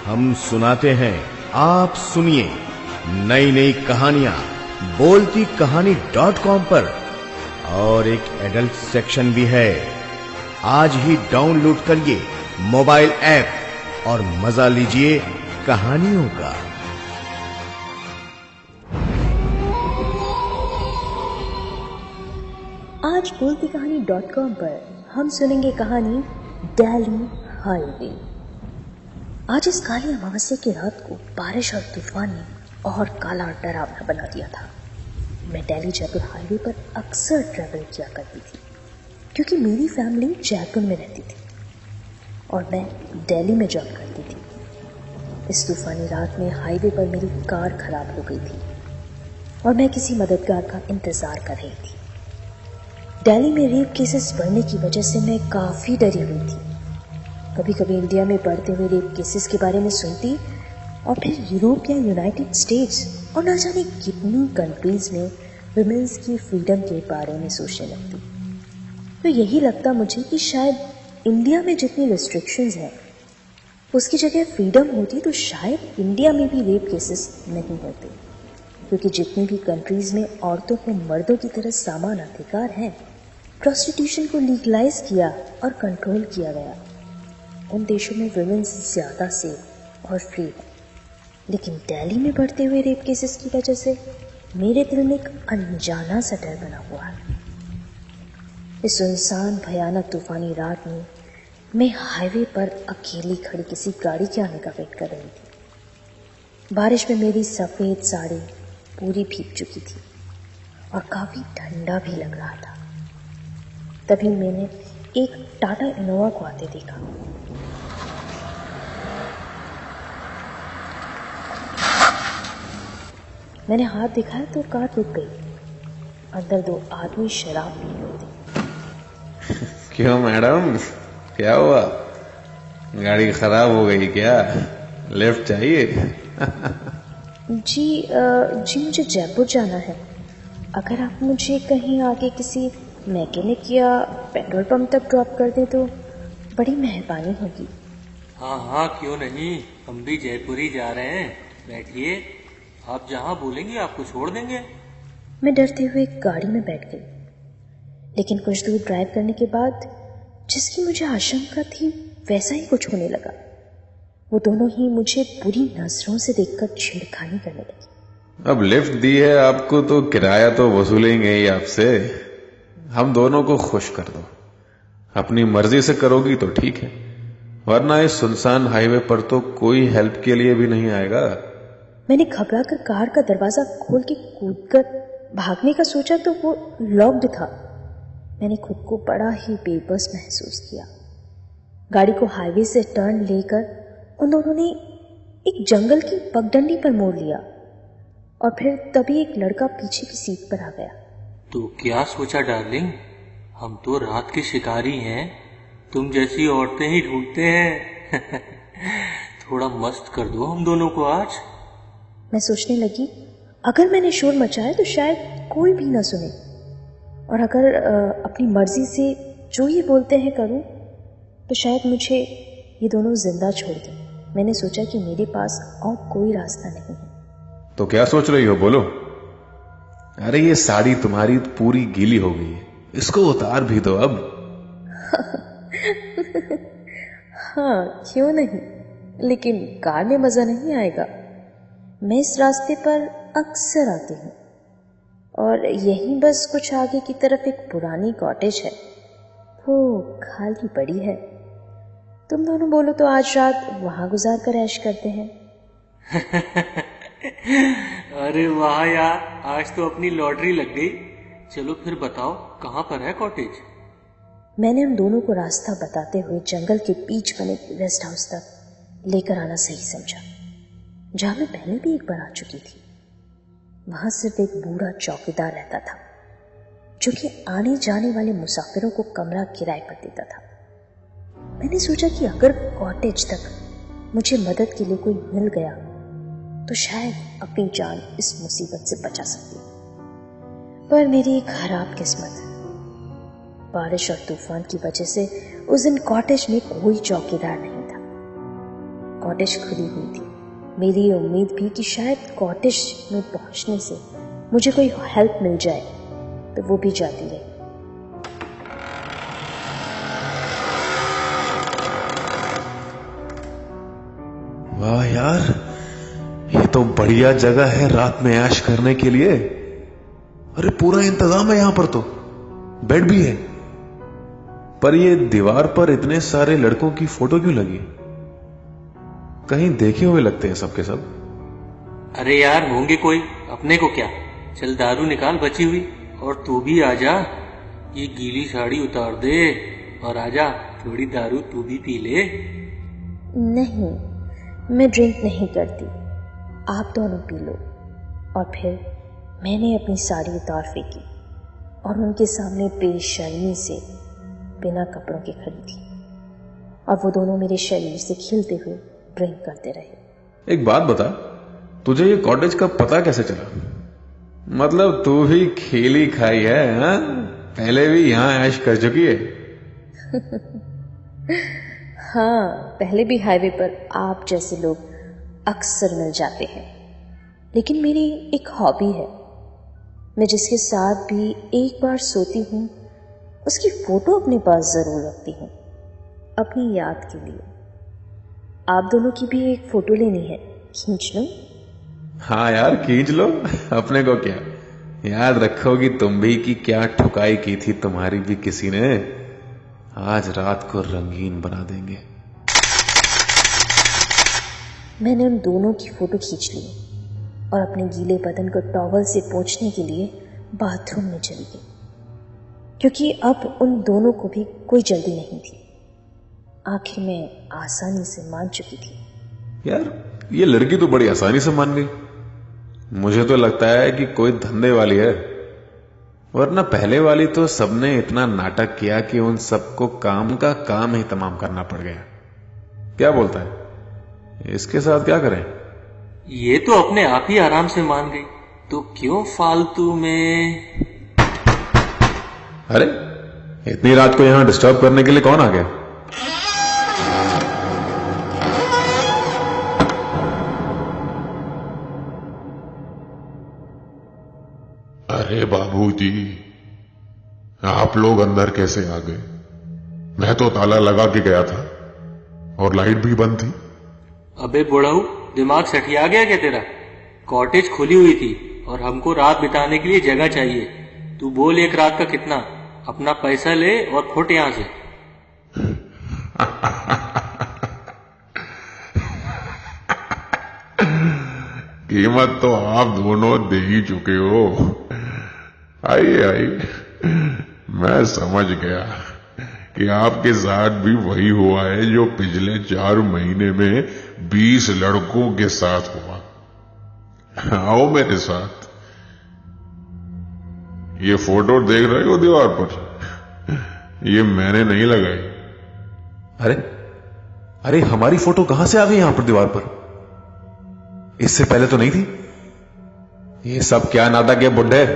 हम सुनाते हैं, आप सुनिए। नई नई कहानियां बोलतीकहानी.com पर और एक एडल्ट सेक्शन भी है। आज ही डाउनलोड करिए मोबाइल ऐप और मजा लीजिए कहानियों का। आज बोलतीकहानी.com पर हम सुनेंगे कहानी दिल्ली हाईवे। आज इस काली अमावस्या की रात को बारिश और तूफान ने और काला और डरावना बना दिया था। मैं दिल्ली जयपुर हाईवे पर अक्सर ट्रैवल किया करती थी क्योंकि मेरी फैमिली जयपुर में रहती थी और मैं दिल्ली में जॉब करती थी। इस तूफानी रात में हाईवे पर मेरी कार खराब हो गई थी और मैं किसी मददगार का इंतजार कर रही थी। दिल्ली में रेप केसेस बढ़ने की वजह से मैं काफ़ी डरी हुई थी। कभी कभी इंडिया में बढ़ते हुए रेप केसेस के बारे में सुनती और फिर यूरोप या यूनाइटेड स्टेट्स और न जाने कितनी कंट्रीज में वुमेन्स की फ्रीडम के बारे में सोचने लगती। तो यही लगता मुझे कि शायद इंडिया में जितनी रिस्ट्रिक्शंस हैं उसकी जगह फ्रीडम होती तो शायद इंडिया में भी रेप केसेस नहीं होते, क्योंकि जितनी भी कंट्रीज में औरतों को मर्दों की तरह समान अधिकार हैं, प्रोस्टिट्यूशन को लीगलाइज किया और कंट्रोल किया गया, उन देशों में वुमेन्स ज़्यादा सेफ और फ्री है। लेकिन दिल्ली में बढ़ते हुए रेप केसेस की वजह से मेरे दिल में एक अनजाना सा डर बना हुआ है। इस सुनसान भयानक तूफानी रात में मैं हाईवे पर अकेली खड़ी किसी गाड़ी के आने का वेट कर रही थी। बारिश में मेरी सफ़ेद साड़ी पूरी भीग चुकी थी और काफ़ी ठंडा भी लग रहा था। तभी मैंने एक टाटा इनोवा को आते देखा। मैंने हाथ दिखाया तो कार रुक गई। अंदर दो आदमी शराब पी रहे थे। क्यों मैडम, क्या हुआ? गाड़ी खराब हो गई क्या? लिफ्ट चाहिए? जी मुझे जयपुर जाना है। अगर आप मुझे कहीं आगे किसी मैकेनिक या पेट्रोल पंप तक ड्रॉप कर दें तो बड़ी मेहरबानी होगी। हाँ क्यों नहीं, हम भी जयपुर ही जा रहे हैं। बैठिए, आप जहाँ बोलेंगे आपको छोड़ देंगे। मैं डरते हुए गाड़ी में बैठ गई, लेकिन कुछ दूर ड्राइव करने के बाद जिसकी मुझे आशंका थी वैसा ही कुछ होने लगा। वो दोनों ही मुझे बुरी नजरों से देखकर छेड़खानी करने लगी। अब लिफ्ट दी है आपको तो किराया तो वसूलेंगे ही आपसे। हम दोनों को खुश कर दो। अपनी मर्जी से करोगी तो ठीक है, वरना इस सुनसान हाईवे पर तो कोई हेल्प के लिए भी नहीं आएगा। मैंने घबराकर कार का दरवाजा खोल के कूदकर भागने का सोचा तो वो लॉक्ड था। मैंने खुद को बड़ा ही बेबस महसूस किया। गाड़ी को हाईवे से टर्न लेकर उन दोनों ने एक जंगल की पगडंडी पर मोड़ लिया और फिर तभी एक लड़का पीछे की सीट पर आ गया। तो क्या सोचा डार्लिंग, हम तो रात के शिकारी हैं, तुम जैसी औरतें ही ढूंढते हैं। थोड़ा मस्त कर दो हम दोनों को आज। मैं सोचने लगी, अगर मैंने शोर मचाया तो शायद कोई भी ना सुने, और अगर अपनी मर्जी से जो ये बोलते हैं करूं तो शायद मुझे ये दोनों जिंदा छोड़ दें। मैंने सोचा कि मेरे पास और कोई रास्ता नहीं है। तो क्या सोच रही हो, बोलो? अरे ये साड़ी तुम्हारी पूरी गीली हो गई है, इसको उतार भी दो अब। हाँ क्यों नहीं, लेकिन कार में मजा नहीं आएगा। मैं इस रास्ते पर अक्सर आती हूँ और यहीं बस कुछ आगे की तरफ एक पुरानी कॉटेज है, वो खाली पड़ी है। तुम दोनों बोलो तो आज रात वहां गुजार कर ऐश करते हैं। अरे वाह यार, आज तो अपनी लॉटरी लग गई। चलो फिर बताओ कहाँ पर है कॉटेज? मैंने हम दोनों को रास्ता बताते हुए जंगल के बीच बने रेस्ट हाउस तक लेकर आना सही समझा, जहां मैं पहले भी एक बार आ चुकी थी। वहां सिर्फ एक बूढ़ा चौकीदार रहता था जो कि आने जाने वाले मुसाफिरों को कमरा किराए पर देता था। मैंने सोचा कि अगर कॉटेज तक मुझे मदद के लिए कोई मिल गया तो शायद अपनी जान इस मुसीबत से बचा सकती। पर मेरी खराब किस्मत, बारिश और तूफान की वजह से उस दिन कॉटेज में कोई चौकीदार नहीं था। कॉटेज खुली हुई थी। मेरी ये उम्मीद भी कि शायद कॉटेज में पहुंचने से मुझे कोई हेल्प मिल जाए, तो वो भी जाती रही। वाह यार, ये तो बढ़िया जगह है रात में ऐश करने के लिए। अरे पूरा इंतजाम है यहां पर, तो बेड भी है। पर ये दीवार पर इतने सारे लड़कों की फोटो क्यों लगी? कहीं देखे हुए लगते हैं सबके सब। अरे यार होंगे कोई, अपने को क्या। चल दारू निकाल बची हुई, और तू भी आजा, ये गीली साड़ी उतार दे और आजा, थोड़ी दारू तू भी पी ले। नहीं, मैं ड्रिंक नहीं करती, आप दोनों पी लो। और फिर मैंने अपनी साड़ी उतार फेंकी और उनके सामने बेशर्मी से बिना कपड़ों के खड़ी थी, और वो दोनों मेरे शरीर से खिलते हुए ड्रिंक करते रहे। एक बात बता, तुझे ये कॉटेज का पता कैसे चला? मतलब तू भी खेली खाई है, हाँ? पहले भी यहां ऐश कर चुकी है। हाँ, पहले भी हाईवे पर आप जैसे लोग अक्सर मिल जाते हैं, लेकिन मेरी एक हॉबी है। मैं जिसके साथ भी एक बार सोती हूँ उसकी फोटो अपने पास जरूर रखती हूँ, अपनी याद के लिए। आप दोनों की भी एक फोटो लेनी है, खींच लो। हाँ यार, खींच लो, अपने को क्या। याद रखोगी तुम भी कि क्या ठुकाई की थी तुम्हारी भी किसी ने। आज रात को रंगीन बना देंगे। मैंने उन दोनों की फोटो खींच ली और अपने गीले बदन को टॉवल से पोंछने के लिए बाथरूम में चली गई, क्योंकि अब उन दोनों को भी कोई जल्दी नहीं थी। आखिर मैं आसानी से मान चुकी थी। यार ये लड़की तो बड़ी आसानी से मान गई। मुझे तो लगता है कि कोई धंधे वाली है, वरना पहले वाली तो सबने इतना नाटक किया कि उन सबको काम का काम ही तमाम करना पड़ गया। क्या बोलता है, इसके साथ क्या करें? ये तो अपने आप ही आराम से मान गई, तो क्यों फालतू में। अरे इतनी रात को यहां डिस्टर्ब करने के लिए कौन आ गया? अरे बाबूजी, आप लोग अंदर कैसे आ गए? मैं तो ताला लगा के गया था और लाइट भी बंद थी। अबे बुढ़ऊ, दिमाग सठिया गया क्या तेरा? कॉटेज खुली हुई थी और हमको रात बिताने के लिए जगह चाहिए। तू बोल एक रात का कितना? अपना पैसा ले और फुट यहां से। कीमत तो आप दोनों दे ही चुके हो। आइए आइए, मैं समझ गया कि आपके साथ भी वही हुआ है जो पिछले 4 महीने में 20 लड़कों के साथ हुआ। आओ मेरे साथ। ये फोटो देख रहे हो दीवार पर? ये मैंने नहीं लगाई। अरे अरे, हमारी फोटो कहां से आ गई यहां पर दीवार पर? इससे पहले तो नहीं थी। ये सब क्या नाटक है बुड्ढे?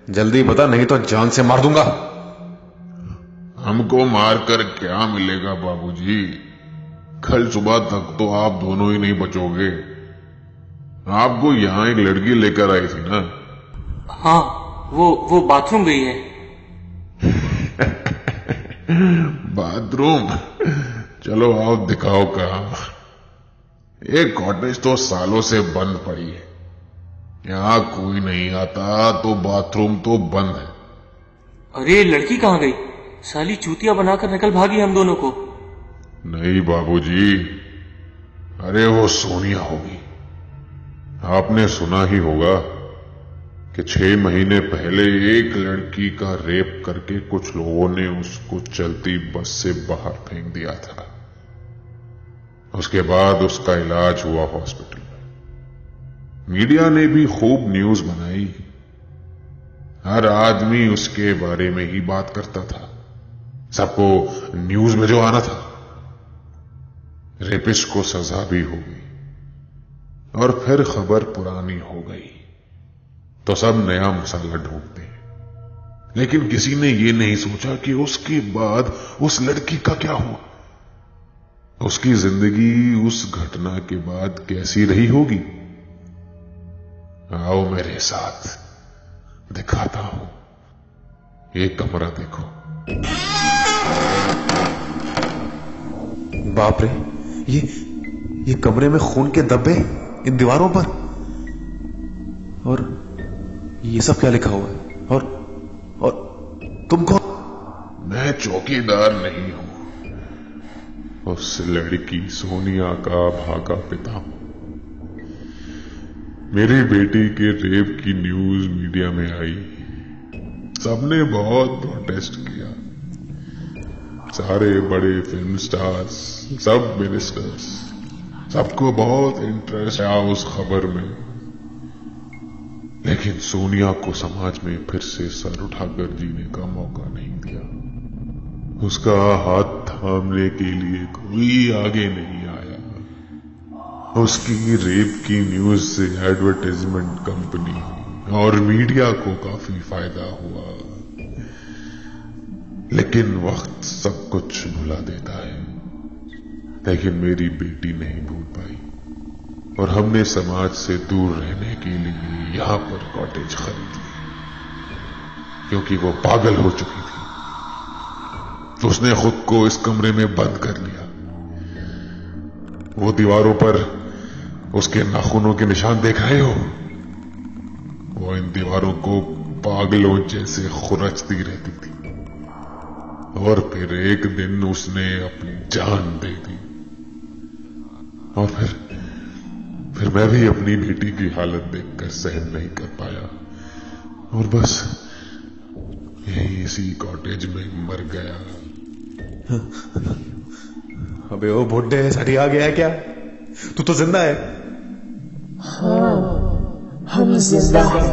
जल्दी बता, नहीं तो जान से मार दूंगा। हमको मारकर क्या मिलेगा बाबूजी? कल सुबह तक तो आप दोनों ही नहीं बचोगे। आपको यहां एक लड़की लेकर आई थी ना? हाँ, वो बाथरूम गई है। बाथरूम? चलो आओ दिखाओ कहां। एक कॉटेज तो सालों से बंद पड़ी है, यहां कोई नहीं आता, तो बाथरूम तो बंद है। अरे लड़की कहाँ गई? साली चूतिया बनाकर निकल भागी हम दोनों को। नहीं बाबूजी, अरे वो सोनिया होगी। आपने सुना ही होगा कि 6 महीने पहले एक लड़की का रेप करके कुछ लोगों ने उसको चलती बस से बाहर फेंक दिया था। उसके बाद उसका इलाज हुआ हॉस्पिटल में। मीडिया ने भी खूब न्यूज बनाई। हर आदमी उसके बारे में ही बात करता था। सबको न्यूज में जो आना था। रेपिस्ट को सजा भी हो गई और फिर खबर पुरानी हो गई तो सब नया मसाला ढूंढते हैं। लेकिन किसी ने यह नहीं सोचा कि उसके बाद उस लड़की का क्या हुआ। उसकी जिंदगी उस घटना के बाद कैसी रही होगी। आओ मेरे साथ, दिखाता हूं। ये कमरा देखो। बाप रे, ये कमरे में खून के धब्बे इन दीवारों पर, और ये सब क्या लिखा हुआ है? और तुम कौन? मैं चौकीदार नहीं हूं, उस लड़की सोनिया का भागा पिता हूं। मेरी बेटी के रेप की न्यूज मीडिया में आई, सबने बहुत प्रोटेस्ट किया। सारे बड़े फिल्म स्टार्स, सब मिनिस्टर्स, सबको बहुत इंटरेस्ट आया उस खबर में। लेकिन सोनिया को समाज में फिर से सर उठाकर जीने का मौका नहीं दिया। उसका हाथ थामने के लिए कोई आगे नहीं आया। उसकी रेप की न्यूज से एडवर्टाइजमेंट कंपनी और मीडिया को काफी फायदा हुआ। लेकिन वक्त सब कुछ भुला देता है। लेकिन मेरी बेटी नहीं भूल पाई, और हमने समाज से दूर रहने के लिए यहां पर कॉटेज खरीद ली, क्योंकि वो पागल हो चुकी थी। उसने खुद को इस कमरे में बंद कर लिया। वो दीवारों पर उसके नाखूनों के निशान देख रहे हो? वो इन दीवारों को पागलों जैसे खुरचती रहती थी, और फिर एक दिन उसने अपनी जान दे दी। और फिर मैं भी अपनी बेटी की हालत देखकर सहन नहीं कर पाया, और बस यही इसी कॉटेज में मर गया। अबे ओ बुड्ढे, सड़ी आ गया है क्या? तू तो जिंदा है। हाँ, हम जिंदा हैं।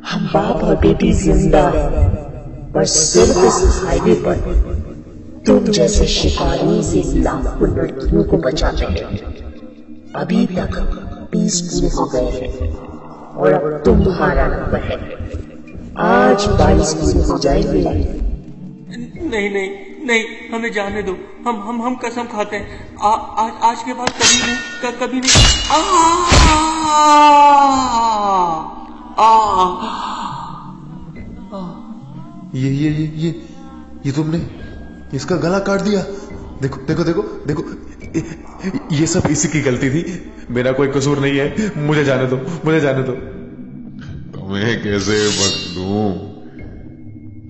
हम बाप और बेटी जिंदा हैं। पर सिर्फ इस हाईवे पर तुम जैसे शिकारी से लाखों लड़कियों को बचाते हैं। अभी तक 20 पूरे हो गए हैं, और अब तुम्हारा नंबर है। आज 22 पूरे हो जाएंगे। नहीं नहीं नहीं, हमें जाने दो। हम कसम खाते हैं, आज के बाद कभी नहीं, कभी नहीं। ये तुमने इसका गला काट दिया। देखो देखो देखो देखो, ये सब इसी की गलती थी। मेरा कोई कसूर नहीं है। मुझे जाने दो, मुझे जाने दो। तुम्हें कैसे बख्श दूं?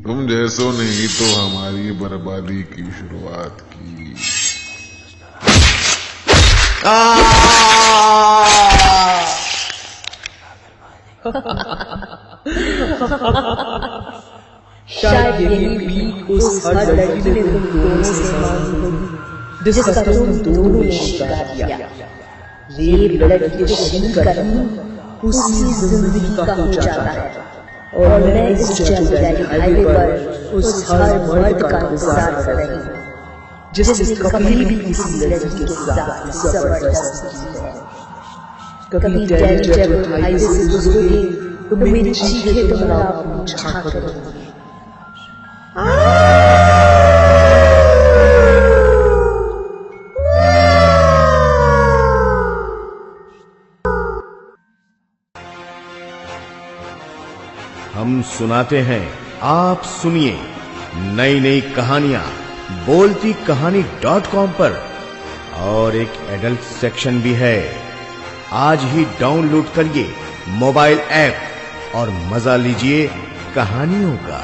तुम जैसों ने ही तो हमारी बर्बादी की शुरुआत की। शायद यही भी उस हर लड़की ने तुम दोनों से मांगी होगी, जिसका तुम दोनों ने शिकार किया। रेप लड़की को शहीद करना उसी जिंदगी का हो जाता है, और मैं इस जलदारी हाईवे पर उस हर मर्द का इंतजार कर रही हूँ जिसने कभी भी किसी लड़की के साथ जबरदस्ती की है। कभी दिल्ली जब हाईवे से गुजरोगे तो मेरी चीखें तुम्हारा पूछा करोगे। हम सुनाते हैं, आप सुनिए नई नई कहानियां बोलती कहानी.com पर, और एक एडल्ट सेक्शन भी है। आज ही डाउनलोड करिए मोबाइल ऐप और मजा लीजिए कहानियों का।